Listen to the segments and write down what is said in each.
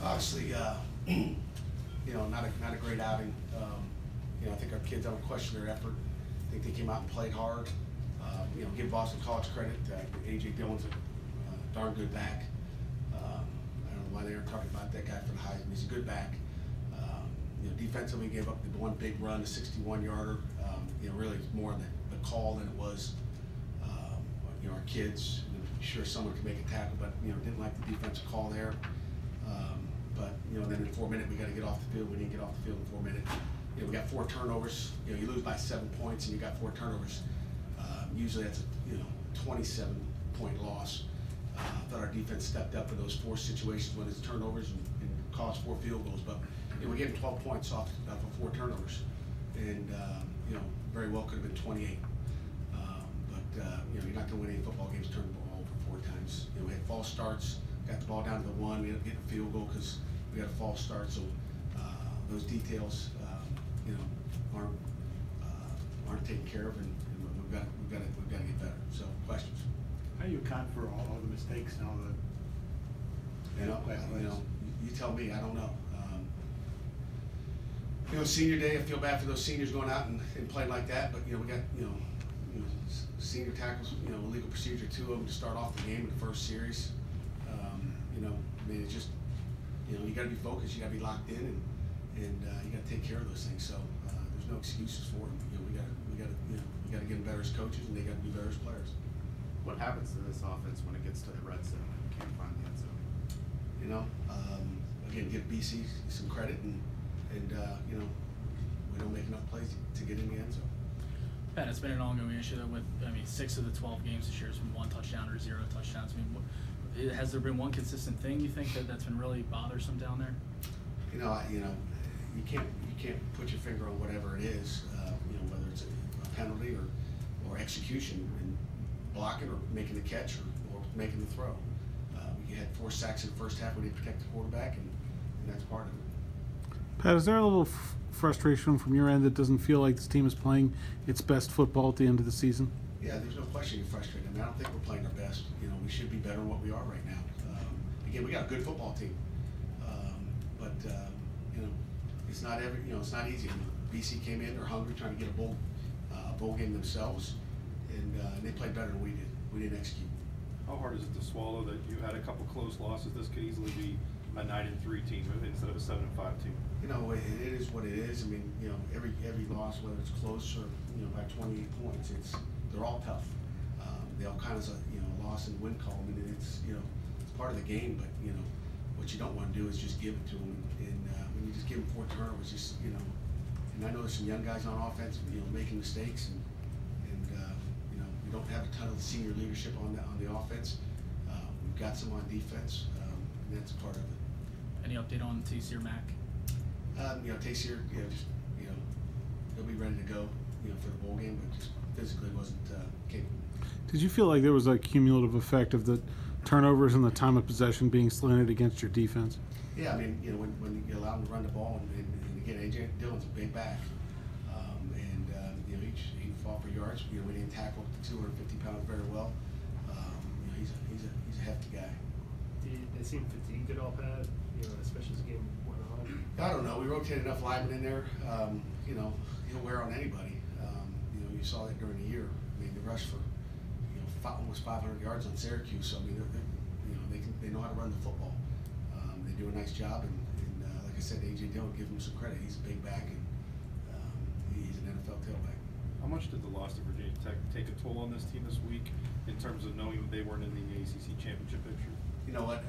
Obviously, not a great outing. I think our kids don't question their effort. I think they came out and played hard. Give Boston College credit. A.J. Dillon's a darn good back. I don't know why they were talking about that guy for the Heisman. He's a good back. Defensively, gave up the one big run, a 61-yarder. Really it's more the call than it was, our kids. Sure, someone could make a tackle, but didn't like the defensive call there. But then in 4 minutes we got to get off the field. We didn't get off the field in 4 minutes. We got 4 turnovers. You lose by 7 points and you got 4 turnovers. Usually that's a 27-point loss. I thought our defense stepped up in those 4 situations when it's turnovers and caused 4 field goals. But we're getting 12 points off of 4 turnovers, and very well could have been 28. But you're not going to win any football games turning the ball over 4 times. We had false starts, got the ball down to the 1. We ended up getting a field goal because we had a false start. So those details, aren't taken care of, and we've got to get better. So questions? How do you account for all the mistakes and all the? You tell me. I don't know. Senior day, I feel bad for those seniors going out and playing like that. But we got senior tackles. Illegal procedure, 2 of them to start off the game in the first series. It's just you got to be focused. You got to be locked in, and you got to take care of those things. So there's no excuses for them. We got to get them better as coaches, and they got to be better as players. What happens to this offense when it gets to the red zone and can't find the end zone? Again, give BC some credit, and we don't make enough plays to get in the end zone. Pat, it's been an ongoing issue with 6 of the 12 games this year has been 1 touchdown or 0 touchdowns. Has there been one consistent thing you think that's been really bothersome down there? You can't put your finger on whatever it is. Whether it's a penalty or execution and blocking or making the catch or making the throw. We had 4 sacks in the first half. We didn't protect the quarterback, and that's part of it. Pat, is there a little frustration from your end that doesn't feel like this team is playing its best football at the end of the season? Yeah, there's no question you're frustrated. I don't think we're playing our best. We should be better than what we are right now. Again, we got a good football team, but it's not it's not easy. BC came in, they're hungry, trying to get a bowl game themselves, and they played better than we did. We didn't execute. How hard is it to swallow that you had a couple close losses? This could easily be a 9-3 team instead of a 7-5 team. It is what it is. Every loss, whether it's close or by 28 points, they're all tough. They all kind of a loss and win column, and it's part of the game. But what you don't want to do is just give it to them, and when you just give them 4 turnovers, and I know there's some young guys on offense, making mistakes, and we don't have a ton of senior leadership on the offense. We've got some on defense, and that's part of it. Any update on Tayseer Mack? Tayseer, he'll be ready to go, for the bowl game, but just physically wasn't capable. Did you feel like there was a cumulative effect of the turnovers and the time of possession being slanted against your defense? Yeah, when you allow them to run the ball, and again, A.J. Dillon's a big back, he fought for yards. We didn't tackle 250 pounds very well. He's a hefty guy. They seem fatigued at all, Pat? Especially as the game went on. I don't know. We rotated enough linemen in there. He'll wear on anybody. You saw that during the year. They rushed for almost 500 yards on Syracuse. So they know how to run the football. They do a nice job, and like I said, A.J. Dillon, give him some credit. He's a big back, and he's an NFL tailback. How much did the loss to Virginia Tech take a toll on this team this week in terms of knowing that they weren't in the ACC championship picture? You know what?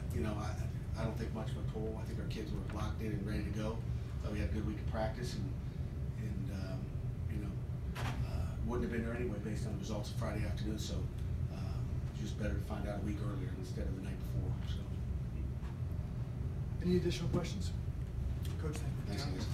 I don't think much of a toll. I think our kids were locked in and ready to go. We had a good week of practice, and wouldn't have been there anyway based on the results of Friday afternoon. So just better to find out a week earlier instead of the night before. So. Any additional questions? Coach, thank you. Thanks, guys.